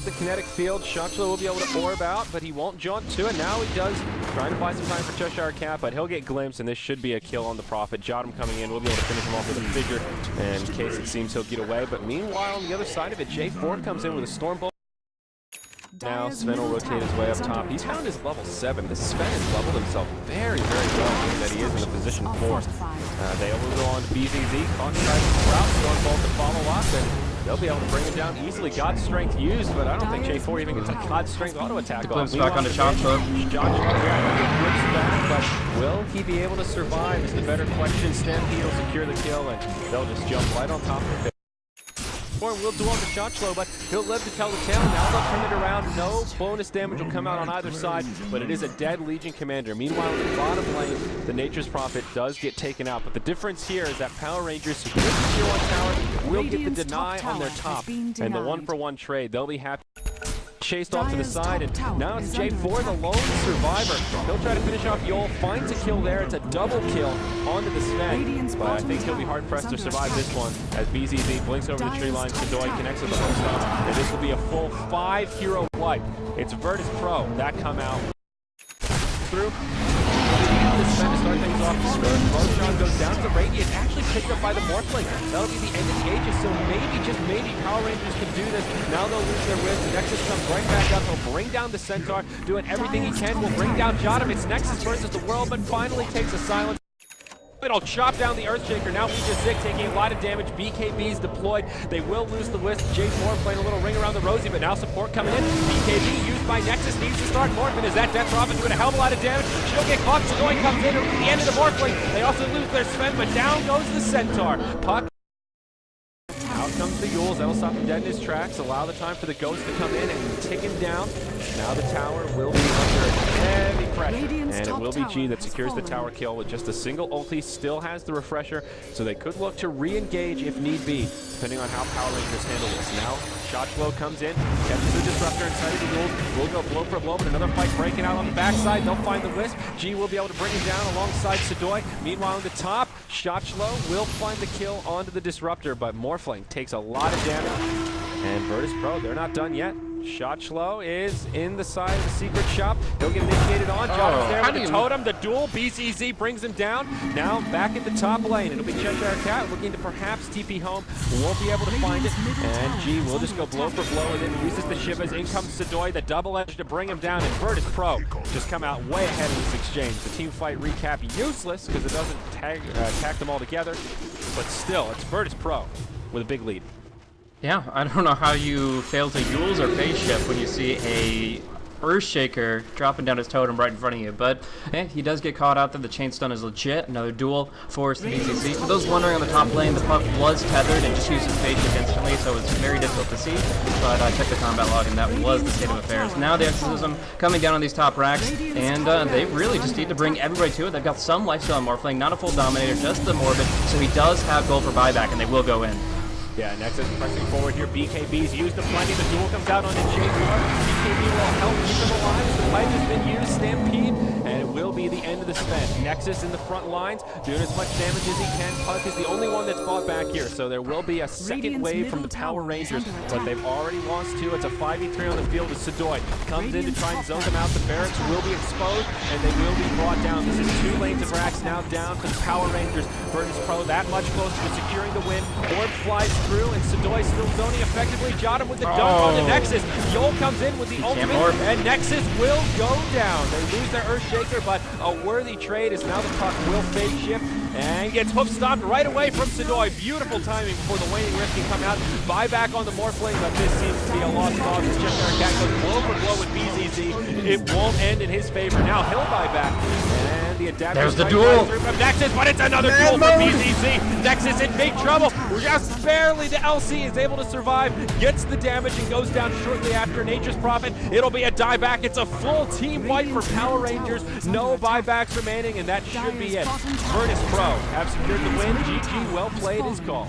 The kinetic field, Shotchlo will be able to orb out, but he won't jaunt to it. Now he does, trying to buy some time for Cheshire Cat, but he'll get glimpsed, and this should be a kill on the Prophet. Jotum coming in, we'll be able to finish him off with a figure, and in case it seems he'll get away. But meanwhile, on the other side of it, J4 comes in with a Stormbolt. Now Sven will rotate his way up top. He's found his level 7. The Sven has leveled himself very, very well, meaning that he is in the position 4. They will go on to BZZ, caught inside the Sprout, Stormbolt to follow up, and they'll be able to bring him down easily. God's Strength used, but I don't think J4 even gets a God's Strength auto attack. Glimpse back onto Shotchlo. But will he be able to survive is the better question. Stampede will secure the kill, and they'll just jump right on top of it. Will do on the Shotchlo, but he'll live to tell the tale. Now they'll turn it around. No bonus damage will come out on either side, but it is a dead Legion commander. Meanwhile, in the bottom lane, the Nature's Prophet does get taken out. But the difference here is that PowerRangers, who get the tier 1 tower, will get the deny on their top. And the 1-for-1 trade, they'll be happy. Chased off to the side, and now it's J4, the lone survivor. He'll try to finish off Yol, finds a kill there. It's a double kill onto the Sven, but I think he'll be hard-pressed to survive this one as BZZ blinks over the tree line. Sadoi connects with the host up, and this will be a full 5-hero wipe. It's Virtus.Pro that come out through. The Sven to start things off. Roshan goes down to the Radiant, actually picked up by the Morphling. That'll be the end of the Aegis, so maybe, just maybe, PowerRangers can do this. Now they'll lose their whip. Nexus comes right back up. He'll bring down the Centaur, doing everything he can. Will bring down Jotum. It's Nexus versus the world, but finally takes a silence. It'll chop down the Earthshaker. Now BZZ taking a lot of damage. BKB's deployed. They will lose the Wisp. J4 playing a little ring around the Rosie, but now support coming in. BKB used by Nexus needs to start Morphin. Is that Death Prophet doing a hell of a lot of damage? She'll get caught. Sadoi comes in. It'll be the end of the Morphling. They also lose their Sven, but down goes the Centaur. Puck. Out comes the Yules. That'll stop him dead in his tracks. Allow the time for the Ghost to come in and tick him down. Now the tower will be under heavy pressure. And it will be G that secures the tower kill with just a single ulti. Still has the refresher, so they could look to re-engage if need be, depending on how PowerRangers handle this. Now, Shotchlo comes in, catches the Disruptor inside of the Yules. Will go blow for blow, but another fight breaking out on the backside. They'll find the Wisp. G will be able to bring him down alongside Sadoi. Meanwhile, on the top, Shotchlo will find the kill onto the Disruptor, but Morphling takes a lot of damage. And Virtus.Pro, they're not done yet. Shotchlo is in the side of the secret shop. He'll get initiated on. Jotum's there with the totem. The duel. BZZ brings him down. Now back at the top lane. It'll be Cheshire Cat looking to perhaps TP home. Won't be able to find it. And G will just go blow for blow and then uses the Shivas. In comes Sadoi, the double edge to bring him down. And Virtus.Pro just come out way ahead of this exchange. The team fight recap useless because it doesn't tag them all together. But still, it's Virtus.Pro with a big lead. Yeah, I don't know how you fail to Yules or Phase Shift when you see a Earthshaker dropping down his totem right in front of you, but he does get caught out there. The chain stun is legit. Another duel forced the BZZ. For those wondering, on the top lane, the puck was tethered and just used his Phase Shift instantly, so it was very difficult to see, but I checked the combat log and that was the state of affairs. Now the Exorcism coming down on these top racks, and they really just need to bring everybody to it. They've got some lifesteal on Morphling, not a full Dominator, just the Morbid, so he does have gold for buyback, and they will go in. Yeah, Nexus pressing forward here. BKB's used the plenty. The duel comes out on the J4. BKB will help keep them alive. The fight has been used. Stampede, and it will be the end of the Sven. Nexus in the front lines, doing as much damage as he can. Puck is the only one that's fought back here, so there will be a second wave from the PowerRangers, but they've already lost 2. It's a 5v3 on the field as Sadoi comes in to try and zone them out. The barracks will be exposed, and they will be brought down. This is 2 lanes of racks now down for the PowerRangers. Virtus.Pro that much closer to securing the win. Orb flies through, and Sadoi still zoning effectively. Jotum with the dunk on the Nexus. Yol comes in with the ultimate, and Nexus will go down. They lose their Earthshaker, but a worthy trade as now the puck will Phase Shift and gets hoof stopped right away from Sadoi. Beautiful timing before the waning rift can come out. Buyback on the Morphling, but this seems to be a lost cause as Cheshire Cat goes blow for blow with BZZ. It won't end in his favor. Now he'll buy back. And the adapter. There's the duel from Nexus, but it's another duel for BZZ. Nexus in big trouble. Just barely the LC is able to survive, gets the damage and goes down shortly after. Nature's Prophet, it'll be a dieback. It's a full team wipe for PowerRangers. No buybacks remaining, and that should be it. Virtus.Pro have secured the win. GG, well played is called.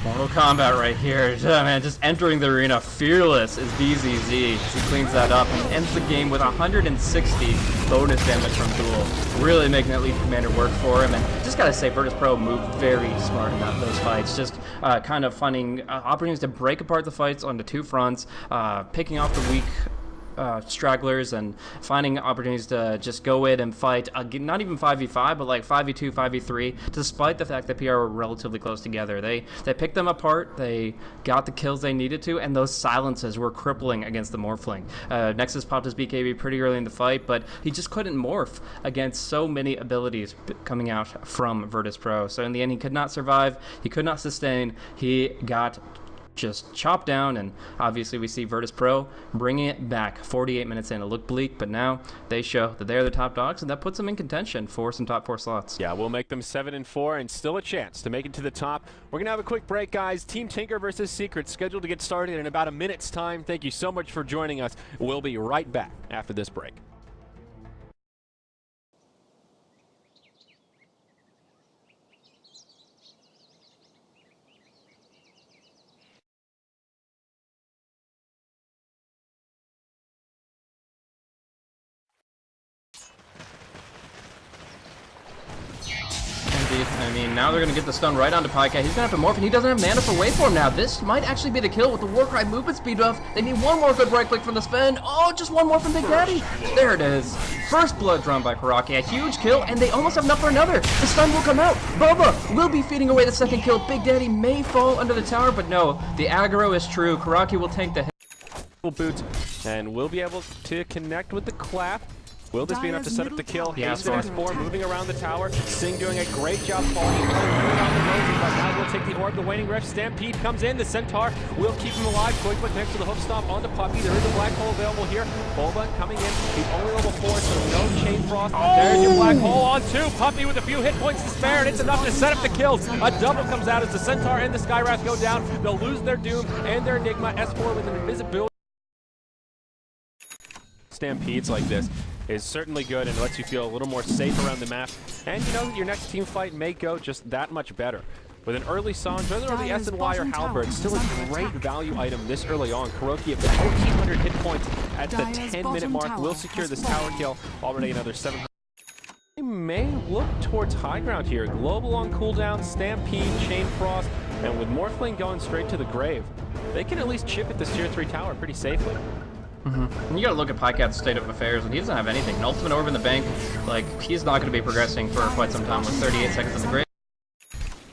Mortal Kombat right here. Man, just entering the arena fearless is DZZ as he cleans that up and ends the game with 160 bonus damage from Duel. Really making that lead commander work for him. And just gotta say, Virtus.Pro moved very smart in those fights. Just kind of finding opportunities to break apart the fights on the two fronts, picking off the weak stragglers and finding opportunities to just go in and fight, not even 5v5, but like 5v2, 5v3, despite the fact that PR were relatively close together. They picked them apart, they got the kills they needed to, and those silences were crippling against the Morphling. Nexus popped his BKB pretty early in the fight, but he just couldn't morph against so many abilities coming out from Virtus.Pro. So in the end, he could not survive, he could not sustain, he got just chopped down, and obviously we see Virtus.Pro bringing it back 48 minutes in. It looked bleak, but now they show that they're the top dogs, and that puts them in contention for some top 4 slots. Yeah, we'll make them 7-4 and still a chance to make it to the top. We're gonna have a quick break, guys. Team Tinker versus Secret scheduled to get started in about a minute's time. Thank you so much for joining us. We'll be right back after this break. I mean, now they're going to get the stun right onto Pycat. He's going to have to morph, and he doesn't have mana for waveform now. This might actually be the kill with the Warcry movement speed buff. They need one more good right click from the Sven. Oh, just one more from Big Daddy. There it is. First blood drawn by Karaki. A huge kill, and they almost have enough for another. The stun will come out. Bubba will be feeding away the second kill. Big Daddy may fall under the tower, but no. The aggro is true. Karaki will tank the hit. Boots, and we'll be able to connect with the clap. Will this be enough to set up the kill? Haste S4 moving around the tower. Sing doing a great job falling around the roses, but now we'll take the orb. The waning rush. Stampede comes in. The Centaur will keep him alive. Quick next to the hoof stomp onto Puppy. There is a black hole available here. Boba coming in. He's only level 4, so no chain frost. There's your black hole on 2. Puppy with a few hit points to spare, and it's enough to set up the kills. A double comes out as the Centaur and the Skywrath go down. They'll lose their Doom and their Enigma. S4 with an invisibility. Stampedes like this is certainly good and lets you feel a little more safe around the map, and you know that your next team fight may go just that much better. With an early Sange, whether early S&Y or Halberd, still a great value item this early on. Kuroki at 1,400 hit points at the 10-minute mark will secure this tower kill. Already another 700. They may look towards high ground here. Global on cooldown, Stampede, Chain Frost, and with Morphling going straight to the grave, they can at least chip at this tier 3 tower pretty safely. And you gotta look at Pycat's state of affairs, and he doesn't have anything. An ultimate orb in the bank, like, he's not gonna be progressing for quite some time with 38 seconds in the grave.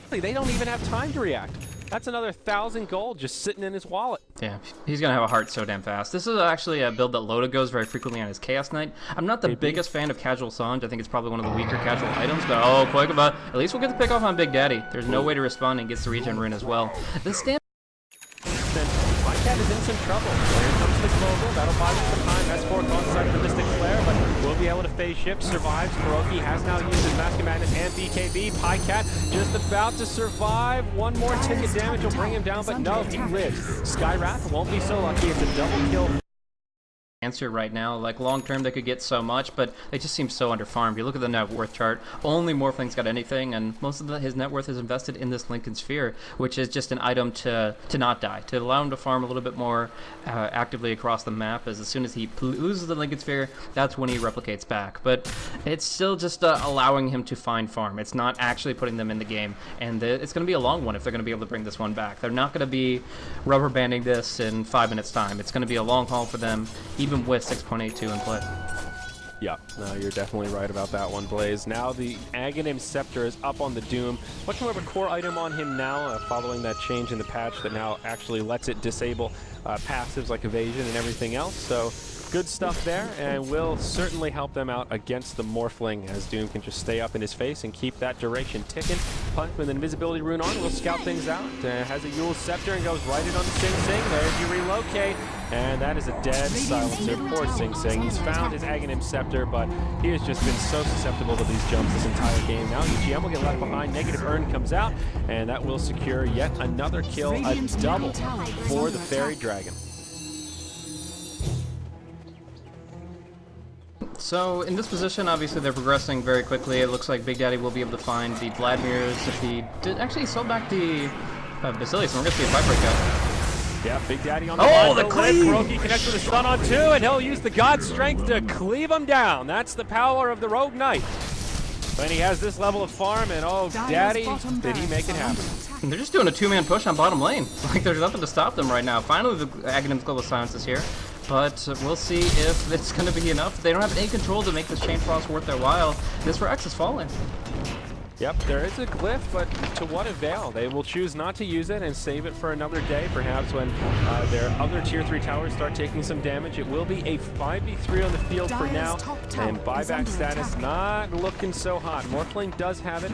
They don't even have time to react. That's another 1,000 gold just sitting in his wallet. Yeah, he's gonna have a heart so damn fast. This is actually a build that Loda goes very frequently on his Chaos Knight. I'm not the biggest fan of casual Sange. I think it's probably one of the weaker casual items, but oh, quick about. At least we'll get the pick off on Big Daddy. There's no way to respond, and gets the regen rune as well. The stand. Pycat is in some trouble. Here comes the global. That'll buy him some time. S4 caught inside the Mystic Flare, but will be able to phase shift. Survives. Kuroki has now used his Mask of Madness and BKB. Pycat just about to survive. One more ticket damage will bring him down, but no, he lives. Skywrath won't be so lucky. It's a double kill. Answer right now, like long term they could get so much, but they just seem so underfarmed. You look at the net worth chart, only Morphling's got anything, and most of his net worth is invested in this Lincoln Sphere, which is just an item to not die, to allow him to farm a little bit more actively across the map, as soon as he loses the Lincoln Sphere, that's when he replicates back. But it's still just allowing him to find farm. It's not actually putting them in the game, and it's going to be a long one if they're going to be able to bring this one back. They're not going to be rubber banding this in 5 minutes time. It's going to be a long haul for them, even with 6.82 in play. Yeah, no, you're definitely right about that one, Blaze. Now the Aghanim Scepter is up on the Doom. Much more of a core item on him now, following that change in the patch that now actually lets it disable passives like evasion and everything else. So good stuff there, and will certainly help them out against the Morphling, as Doom can just stay up in his face and keep that duration ticking. Punch with an invisibility rune on, will scout things out. Has a Yule's Scepter and goes right in on the Sing Sing. There's your relocate, and that is a dead silencer. Poor Sing Sing. He's found his Aghanim Scepter, but he has just been so susceptible to these jumps this entire game. Now UGM will get left behind. Negative Earn comes out, and that will secure yet another kill, a double for the Fairy Dragon. So in this position, obviously they're progressing very quickly. It looks like Big Daddy will be able to find the Vladimirs. If he did, actually he sold back the Basilius, and we're gonna see a fight break out. Yeah, Big Daddy on the Oh, line. the cleave! Kuroky connects with a stun on 2, and he'll use the God Strength to cleave him down. That's the power of the Rogue Knight. When he has this level of farm, and oh, Daddy, did he make it happen. And they're just doing a two-man push on bottom lane. Like, there's nothing to stop them right now. Finally, the Aghanim's Global Silence is here. But we'll see if it's going to be enough. They don't have any control to make this Chain Frost worth their while. This Rex is falling. Yep, there is a glyph, but to what avail? They will choose not to use it and save it for another day, perhaps when their other tier 3 towers start taking some damage. It will be a 5v3 on the field for now, and buyback status not looking so hot. Morphling does have it,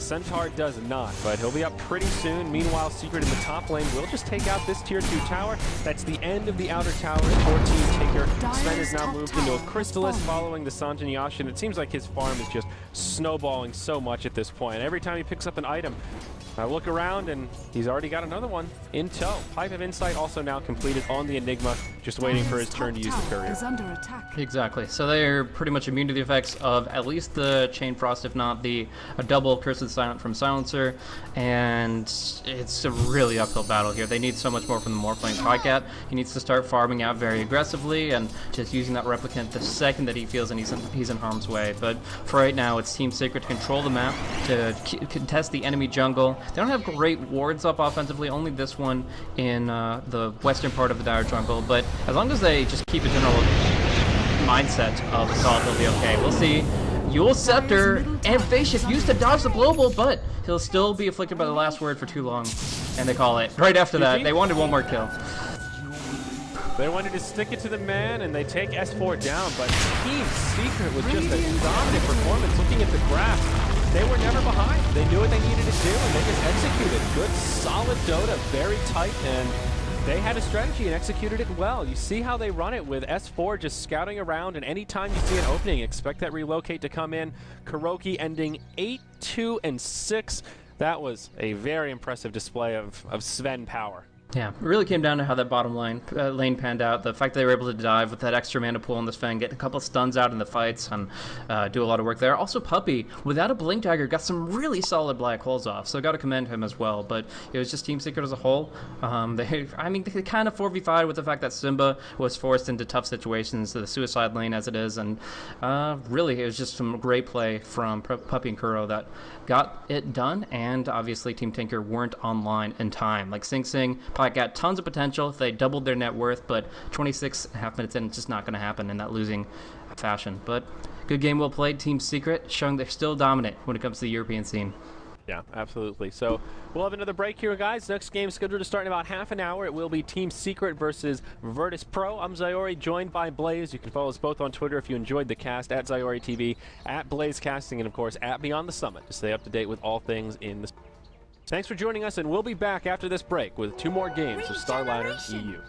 Centaur does not, but he'll be up pretty soon. Meanwhile, Secret in the top lane will just take out this tier 2 tower. That's the end of the outer towers for Team Tinker. Sven has now moved into a Crystallis following the Sanjin Yashin. It seems like his farm is just snowballing so much at this point. Every time he picks up an item, I look around and he's already got another one in tow. Pipe of Insight also now completed on the Enigma, just waiting for his turn to use the courier. Exactly. So they're pretty much immune to the effects of at least the Chain Frost, if not a double Cursed Silent from Silencer, and it's a really uphill battle here. They need so much more from the Morphling Pycat. He needs to start farming out very aggressively and just using that replicant the second that he feels and he's in harm's way. But for right now, it's Team Secret to control the map, to contest the enemy jungle. They don't have great wards up offensively, only this one in the western part of the Dire jungle, but as long as they just keep a general mindset of assault, they'll be okay. We'll see. Yule Scepter and Phase Shift used to dodge the global, but he'll still be afflicted by the last word for too long, and they call it. Right after that, they wanted one more kill. They wanted to stick it to the man, and they take S4 down, but Team Secret with just a dominant performance. Looking at the graph, they were never behind. They knew what they needed to do, and they just executed. Good, solid Dota, very tight, and they had a strategy and executed it well. You see how they run it with S4 just scouting around, and anytime you see an opening, expect that relocate to come in. Kuroky ending 8-2 and 6. That was a very impressive display of Sven power. Yeah, it really came down to how that bottom lane panned out. The fact that they were able to dive with that extra mana pool on this Sven, get a couple of stuns out in the fights, and do a lot of work there. Also, Puppey, without a Blink Dagger, got some really solid black holes off, so got to commend him as well. But it was just Team Secret as a whole. They kind of 4v5 with the fact that Simba was forced into tough situations, the suicide lane as it is, and really it was just some great play from Puppey and Kuro that got it done, and obviously Team Tinker weren't online in time. Like Sing Sing, got tons of potential if they doubled their net worth, but 26.5 minutes in, it's just not going to happen in that losing fashion. But good game well played, Team Secret, showing they're still dominant when it comes to the European scene. Yeah, absolutely. So we'll have another break here, guys. Next game scheduled to start in about half an hour. It will be Team Secret versus Virtus.Pro. I'm Zyori, joined by Blaze. You can follow us both on Twitter if you enjoyed the cast, at Zyori TV, at Blaze Casting, and of course at Beyond the Summit to stay up to date with all things in the. Thanks for joining us, and we'll be back after this break with 2 more games of StarLadder EU.